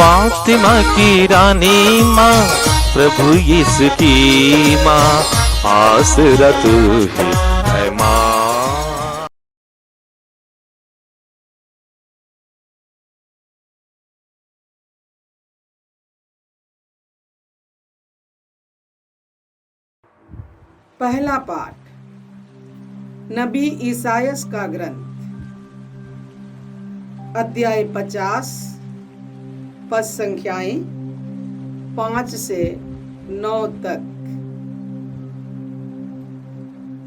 फातिमा की रानी माँ, प्रभु यीशु की माँ, आसरा तू ही है माँ। पहला पाठ नबी ईसायस का ग्रंथ, अध्याय 50, पद संख्याएं 5 से 9 तक।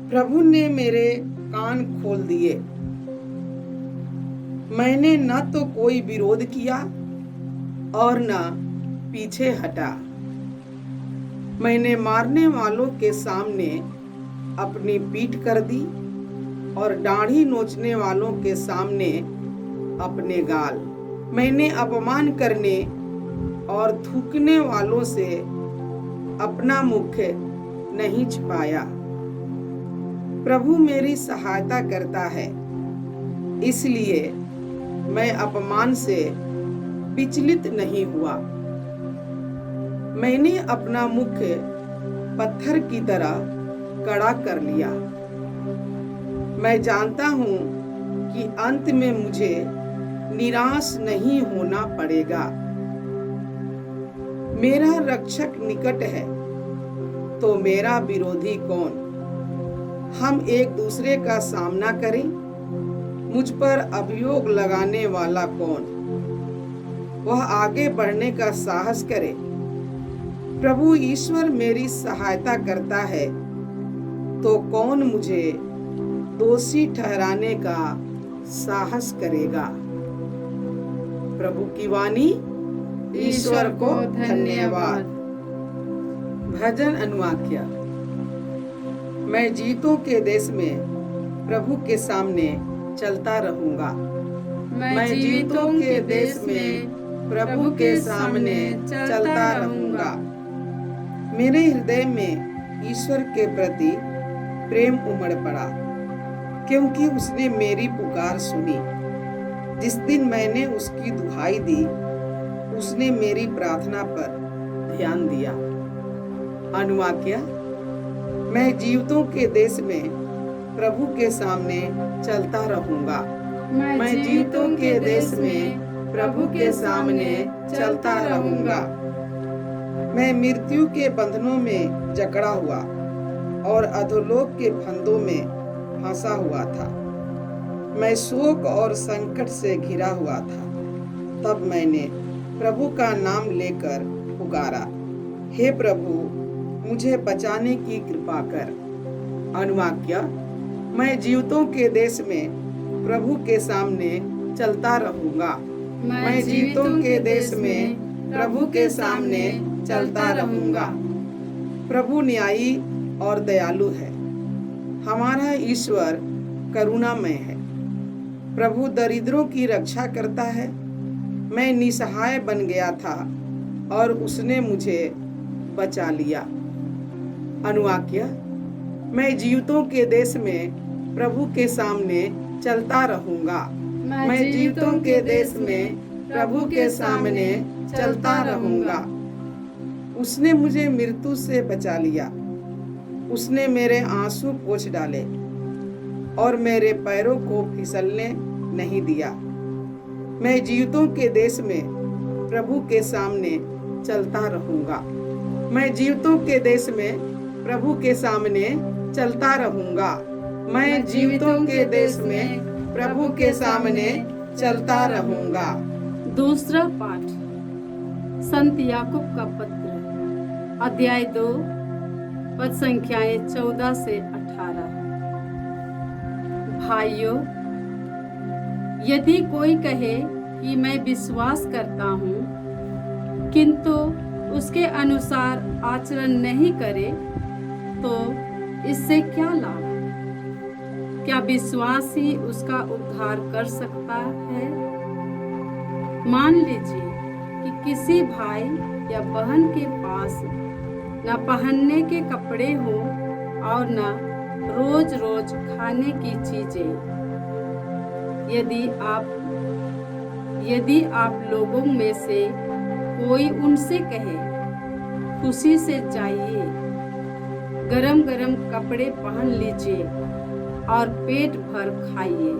प्रभु ने मेरे कान खोल दिए। मैंने न तो कोई विरोध किया और न पीछे हटा। मैंने मारने वालों के सामने अपनी पीठ कर दी और दाढ़ी नोचने वालों के सामने अपने गाल। मैंने अपमान करने और थूकने वालों से अपना मुख नहीं छिपाया। प्रभु मेरी सहायता करता है, इसलिए मैं अपमान से विचलित नहीं हुआ। मैंने अपना मुख पत्थर की तरह कड़ा कर लिया। मैं जानता हूं कि अंत में मुझे निराश नहीं होना पड़ेगा। मेरा रक्षक निकट है, तो मेरा विरोधी कौन? हम एक दूसरे का सामना करें। मुझ पर अभियोग लगाने वाला कौन? वह आगे बढ़ने का साहस करे। प्रभु ईश्वर मेरी सहायता करता है, तो कौन मुझे दोषी ठहराने का साहस करेगा? प्रभु की वाणी। ईश्वर को धन्यवाद। भजन अनुवाक्य। मैं जीवों के देश में प्रभु के सामने चलता रहूंगा। मैं जीवों के देश में प्रभु के सामने चलता रहूंगा। मेरे हृदय में ईश्वर के प्रति प्रेम उमड़ पड़ा, क्योंकि उसने मेरी पुकार सुनी। जिस दिन मैंने उसकी दुहाई दी, उसने मेरी प्रार्थना पर ध्यान दिया। अनुवाक्य। मैं जीवतों के देश में प्रभु के सामने चलता रहूंगा। मैं जीवतों के देश में प्रभु के सामने चलता रहूंगा। मैं मृत्यु के बंधनों में जकड़ा हुआ और अधोलोक के फंदों में फंसा हुआ था। मैं शोक और संकट से घिरा हुआ था। तब मैंने प्रभु का नाम लेकर पुकारा, हे प्रभु, मुझे बचाने की कृपा कर। अनुवाक्य। मैं जीवतों के देश में प्रभु के सामने चलता रहूंगा। मैं जीवतों के देश में प्रभु के सामने चलता रहूंगा। प्रभु न्यायी और दयालु है। हमारा ईश्वर करुणामय है। प्रभु दरिद्रों की रक्षा करता है। मैं निसहाय बन गया था और उसने मुझे बचा लिया। अनुवाक्य। मैं जीवतों के देश में प्रभु के सामने चलता रहूंगा। मैं जीवतों के देश में प्रभु के सामने चलता रहूंगा। उसने मुझे मृत्यु से बचा लिया। उसने मेरे आंसू पोंछ डाले और मेरे पैरों को फिसलने नहीं दिया। मैं जीवतों के देश में प्रभु के सामने चलता रहूंगा। मैं जीवतों के देश में प्रभु के सामने चलता रहूंगा। मैं जीवतों के देश में प्रभु के सामने चलता रहूंगा। दूसरा पाठ संत याकूब का पत्र, अध्याय 2, पद संख्याएं 14 से 18। भाइयों, यदि कोई कहे कि मैं विश्वास करता हूँ, किंतु उसके अनुसार आचरण नहीं करे, तो इससे क्या लाभ? क्या विश्वास ही उसका उद्धार कर सकता है? मान लीजिए कि किसी भाई या बहन के पास न पहनने के कपड़े हो और न रोज रोज खाने की चीजें। यदि आप लोगों में से कोई उनसे कहे, खुशी से जाइए, गरम गरम कपड़े पहन लीजिए और पेट भर खाइए,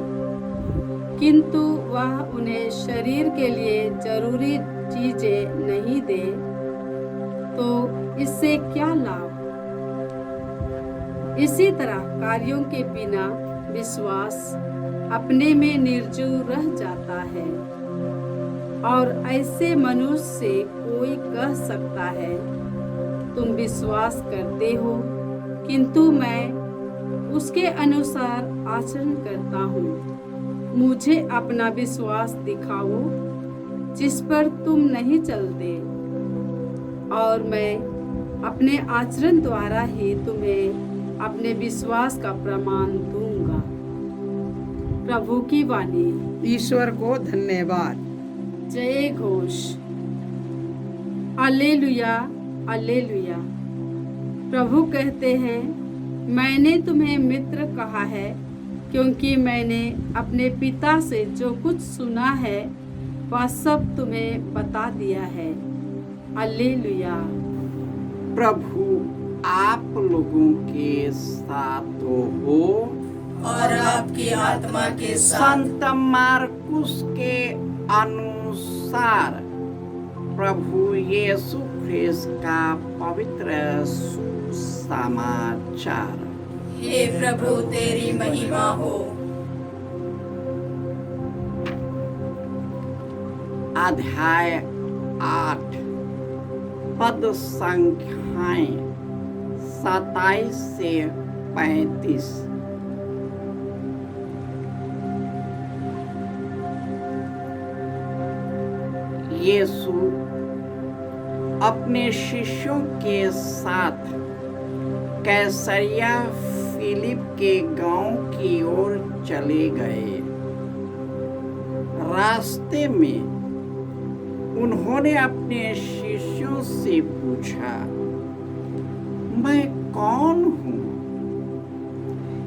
किंतु वह उन्हें शरीर के लिए जरूरी चीजें नहीं दे, तो इससे क्या लाभ? इसी तरह कार्यों के बिना विश्वास अपने में निर्जीव रह जाता है। और ऐसे मनुष्य से कोई कह सकता है, तुम विश्वास करते हो, किंतु मैं उसके अनुसार आचरण करता हूँ। मुझे अपना विश्वास दिखाओ जिस पर तुम नहीं चलते, और मैं अपने आचरण द्वारा ही तुम्हें अपने विश्वास का प्रमाण दूंगा। प्रभु की वाणी। ईश्वर को धन्यवाद। जय घोष। Hallelujah, hallelujah. प्रभु कहते हैं, मैंने तुम्हें मित्र कहा है, क्योंकि मैंने अपने पिता से जो कुछ सुना है वह सब तुम्हें बता दिया है। हालेलुया। प्रभु आप लोगों के साथ हो और आपकी आत्मा के साथ। संत मार्कुस के अनुसार प्रभु यीशु ख्रिस्त का पवित्र सुसमाचार। हे प्रभु तेरी महिमा हो। अध्याय 8 पद संख्याएं 27 से 35। यीशु अपने शिष्यों के साथ कैसरिया फिलिप के गांव की ओर चले गए। रास्ते में उन्होंने अपने शिष्यों से पूछा, मैं कौन हूँ?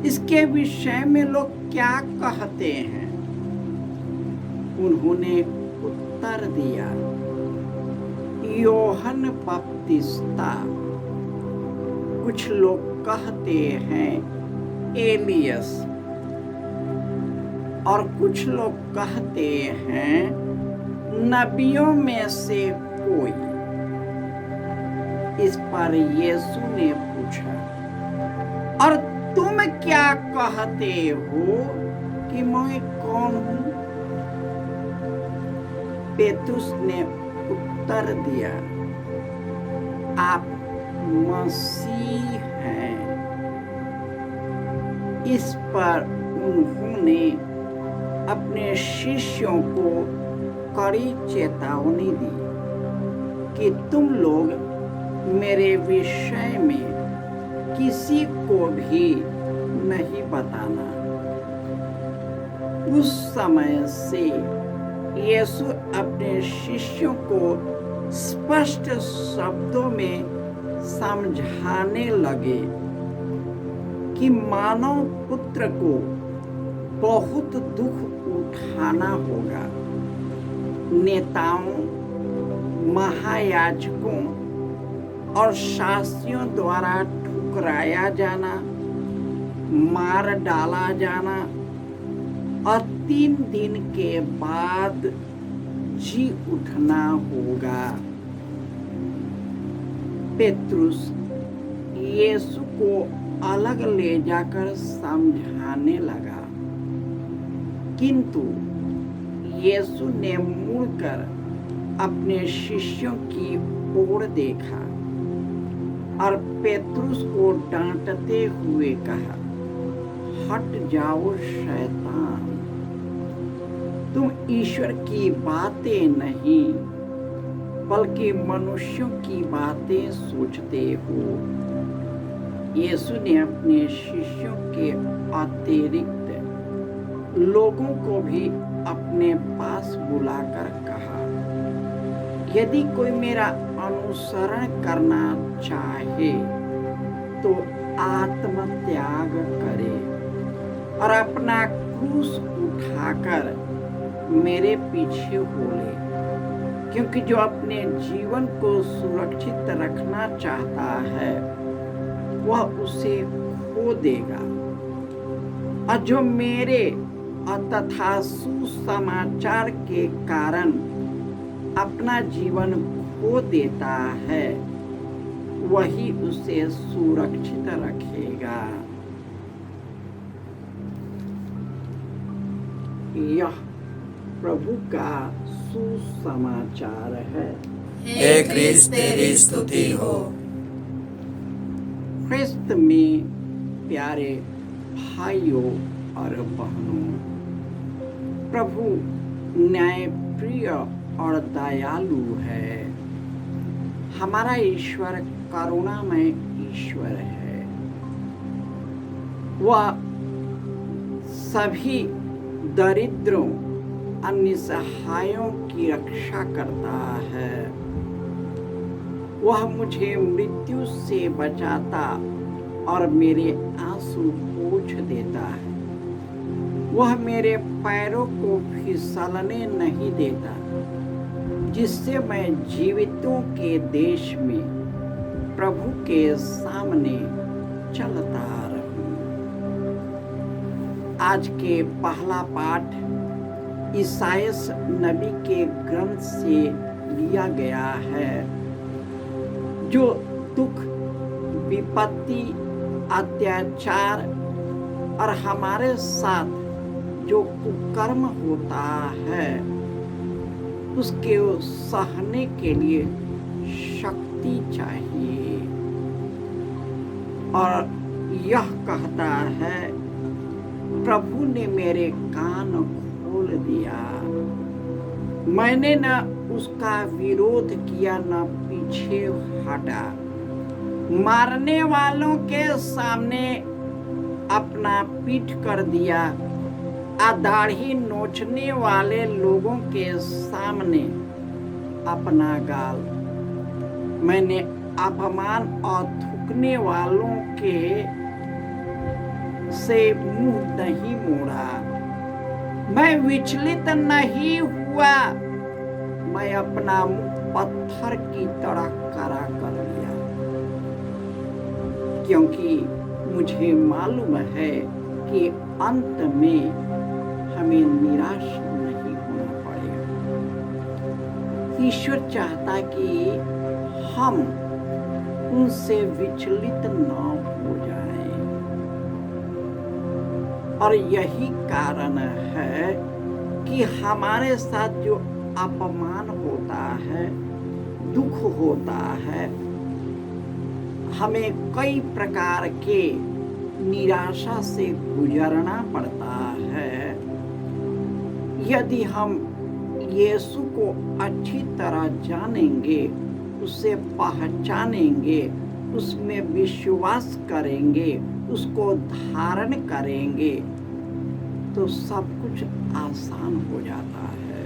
इसके विषय में लोग क्या कहते हैं? उन्होंने उत्तर दिया, यूहन्ना बपतिस्ता, कुछ लोग कहते हैं एलियस, और कुछ लोग कहते हैं नबियों में से कोई। इस पर यीशु ने पूछा, और तुम क्या कहते हो कि मैं कौन हूँ? पेतरुस ने उत्तर दिया, आप मसीह हैं। इस पर उन्होंने अपने शिष्यों को कड़ी चेतावनी दी कि तुम लोग मेरे विषय में किसी को भी नहीं बताना। उस समय से यीशु अपने शिष्यों को स्पष्ट शब्दों में समझाने लगे कि मानव पुत्र को बहुत दुख उठाना होगा। नेताओं, महायाजकों और शास्त्रियों द्वारा ठुकराया जाना, मार डाला जाना और 3 दिन के बाद जी उठना होगा। पेतरुस यीशु को अलग ले जाकर समझाने लगा, किंतु यीशु ने मुड़कर अपने शिष्यों की ओर देखा और पेतरुस को डांटते हुए कहा, हट जाओ शैतान, तुम ईश्वर की बातें नहीं बल्कि मनुष्यों की बातें सोचते हो। यीशु ने अपने शिष्यों के अतिरिक्त लोगों को भी अपने पास बुलाकर कहा, यदि कोई मेरा अनुसरण करना चाहे तो आत्मत्याग करे और अपना क्रूस उठाकर मेरे पीछे हो ले, क्योंकि जो अपने जीवन को सुरक्षित रखना चाहता है वह उसे खो देगा, और जो मेरे तथा सुसमाचार के कारण अपना जीवन खो देता है वही उसे सुरक्षित रखेगा। यह प्रभु का सुसमाचार है। हे क्रिस्त तेरी स्तुति हो। ख्रिस्त में प्यारे भाइयों और बहनों, प्रभु न्यायप्रिय और दयालु है। हमारा ईश्वर करुणामय ईश्वर है। वह सभी दरिद्रों और निसहायों की रक्षा करता है। वह मुझे मृत्यु से बचाता और मेरे आंसू पोंछ देता है। वह मेरे पैरों को फिसलने नहीं देता, जिससे मैं जीवितों के देश में प्रभु के सामने चलता रहूं। आज के पहला पाठ ईसायास नबी के ग्रंथ से लिया गया है, जो दुख, विपत्ति, अत्याचार और हमारे साथ जो कुकर्म होता है उसके सहने के लिए शक्ति चाहिए। और यह कहता है, प्रभु ने मेरे कान खोल दिया, मैंने न उसका विरोध किया न पीछे हटा। मारने वालों के सामने अपना पीठ कर दिया, दाढ़ी नोचने वाले लोगों के सामने अपना गाल। मैंने अपमान और थूकने वालों के से मुंह नहीं मोड़ा। मैं विचलित नहीं हुआ, मैं अपना मुंह पत्थर की तरह कड़ा कर लिया, क्योंकि मुझे मालूम है कि अंत में हमें निराश नहीं होना पड़ेगा। ईश्वर चाहता कि हम उनसे विचलित न हो जाएं, और यही कारण है कि हमारे साथ जो अपमान होता है, दुख होता है, हमें कई प्रकार के निराशा से गुजरना पड़ता है। यदि हम यीशु को अच्छी तरह जानेंगे, उसे पहचानेंगे, उसमें विश्वास करेंगे, उसको धारण करेंगे, तो सब कुछ आसान हो जाता है।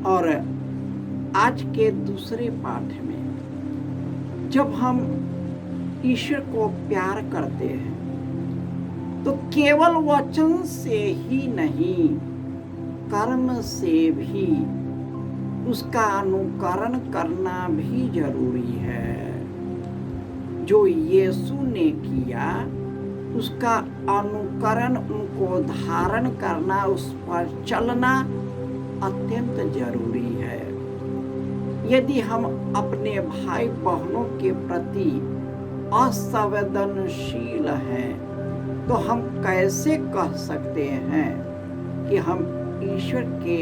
और आज के दूसरे पाठ में जब हम ईश्वर को प्यार करते हैं तो केवल वचन से ही नहीं, कर्म से भी उसका अनुकरण करना भी जरूरी है। जो यीशु ने किया उसका अनुकरण, उनको धारण करना, उस पर चलना अत्यंत जरूरी है। यदि हम अपने भाई बहनों के प्रति असंवेदनशील हैं तो हम कैसे कह सकते हैं कि हम ईश्वर के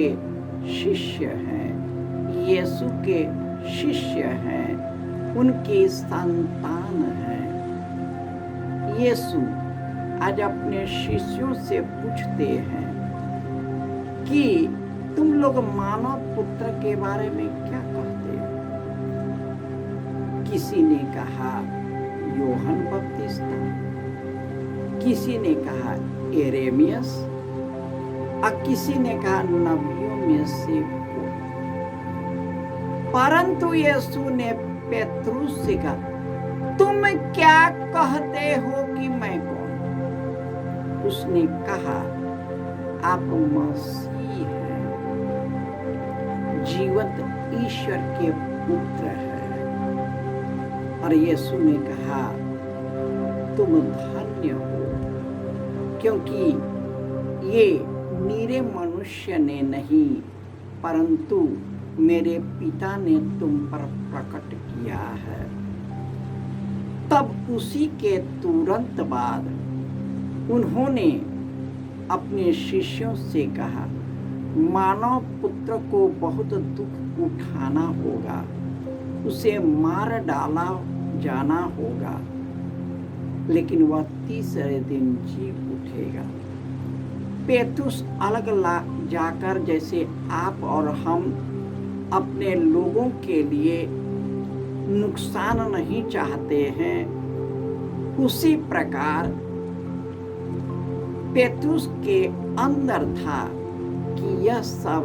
शिष्य हैं, यीशु के शिष्य हैं, उनकी संतान हैं। यीशु आज अपने शिष्यों से पूछते हैं कि तुम लोग मानव पुत्र के बारे में क्या कहते हो? किसी ने कहा यूहन्ना बपतिस्ता, किसी ने कहा यिर्मयाह, और किसी ने कहा नबियों में से कोई। परंतु यीशु ने पेतरुस से कहा, तुम क्या कहते हो कि मैं कौन? उसने कहा, आप मसीह हैं। जीवंत ईश्वर के पुत्र है। और यीशु ने कहा, तुम धन्य हो, क्योंकि ये निरे मनुष्य ने नहीं परंतु मेरे पिता ने तुम पर प्रकट किया है। तब उसी के तुरंत बाद उन्होंने अपने शिष्यों से कहा, मानव पुत्र को बहुत दुख उठाना होगा, उसे मार डाला जाना होगा, लेकिन वह तीसरे दिन जी उठेगा। पेतरुस अलग जाकर जैसे आप और हम अपने लोगों के लिए नुकसान नहीं चाहते हैं, उसी प्रकार पेतरुस के अंदर था कि यह सब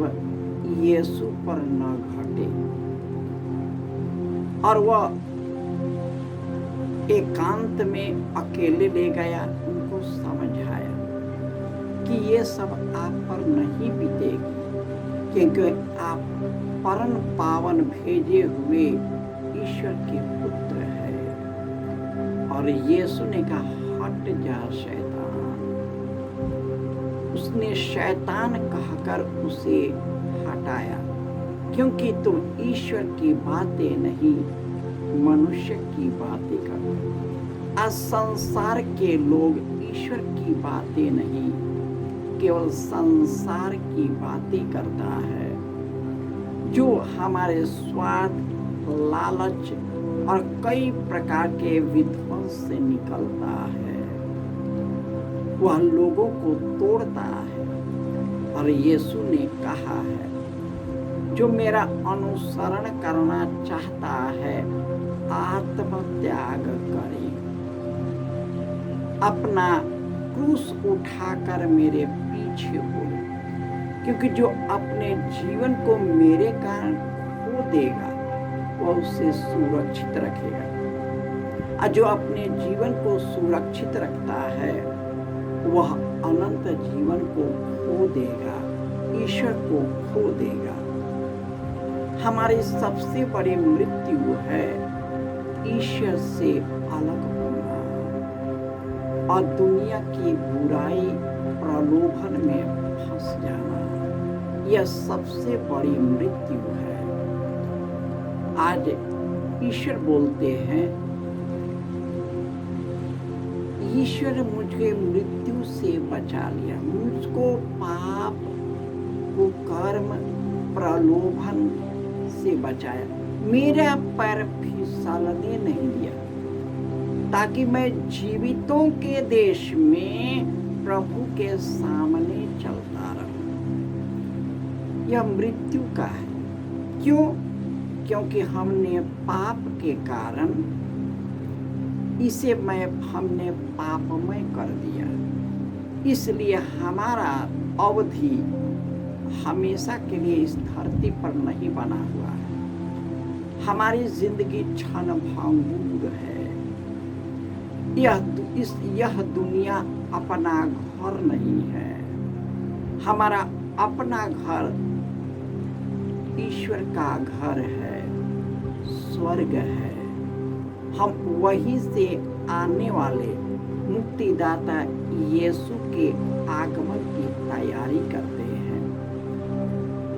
यीशु पर न घटे। और वह एकांत में अकेले ले गया, उनको समझाया कि ये सब आप पर नहीं बीतेगी, क्योंकि आप परम पावन भेजे हुए ईश्वर के पुत्र है। और यीशु ने कहा, हट जा शैतान। उसने शैतान कहकर उसे हटाया, क्योंकि तुम ईश्वर की बातें नहीं मनुष्य की बातें करते। आज संसार के लोग ईश्वर की बातें नहीं केवल संसार की बातें करता है, जो हमारे स्वार्थ, लालच और कई प्रकार के विध्वंस से निकलता है। वह लोगों को तोड़ता है। और यीशु ने कहा है, जो मेरा अनुसरण करना चाहता है आत्मत्याग करे, अपना क्रूस उठाकर मेरे पीछे हो, क्योंकि जो अपने जीवन को मेरे कारण खो देगा वह उसे सुरक्षित रखेगा, और जो अपने जीवन को सुरक्षित रखता है वह अनंत जीवन को खो देगा, ईश्वर को खो देगा। हमारी सबसे बड़ी मृत्यु है ईश्वर से अलग होना और दुनिया की बुराई प्रलोभन में फंस जाना। यह सबसे बड़ी मृत्यु है। आज ईश्वर बोलते हैं, ईश्वर मुझे मृत्यु से बचा लिया, मुझको पाप कुकर्म प्रलोभन से बचाया, मेरा पैर फिसलने नहीं दिया, ताकि मैं जीवितों के देश में प्रभु के सामने चलता रहूं। यह मृत्यु का है। क्यों? क्योंकि हमने पाप के कारण इसे हमने पापमय कर दिया, इसलिए हमारा अवधि हमेशा के लिए इस धरती पर नहीं बना हुआ है। हमारी जिंदगी क्षण भंगुर है। यह दुनिया अपना घर नहीं है। हमारा अपना घर ईश्वर का घर है, स्वर्ग है। हम वहीं से आने वाले मुक्तिदाता यीशु के आगमन की तैयारी करते हैं।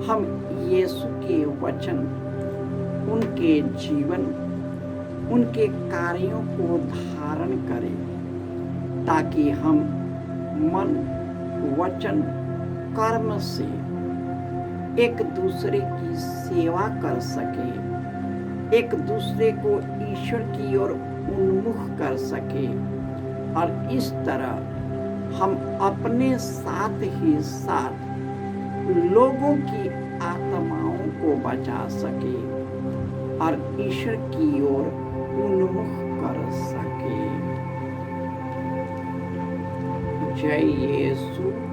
हम यीशु के वचन, उनके जीवन, उनके कार्यों को धारण करें, ताकि हम मन, वचन, कर्म से एक दूसरे की सेवा कर सके, एक दूसरे को ईश्वर की ओर उन्मुख कर सके, और इस तरह हम अपने साथ ही साथ लोगों की आत्माओं को बचा सके और ईश्वर की ओर उन्मुख कर सके। जय यीशु।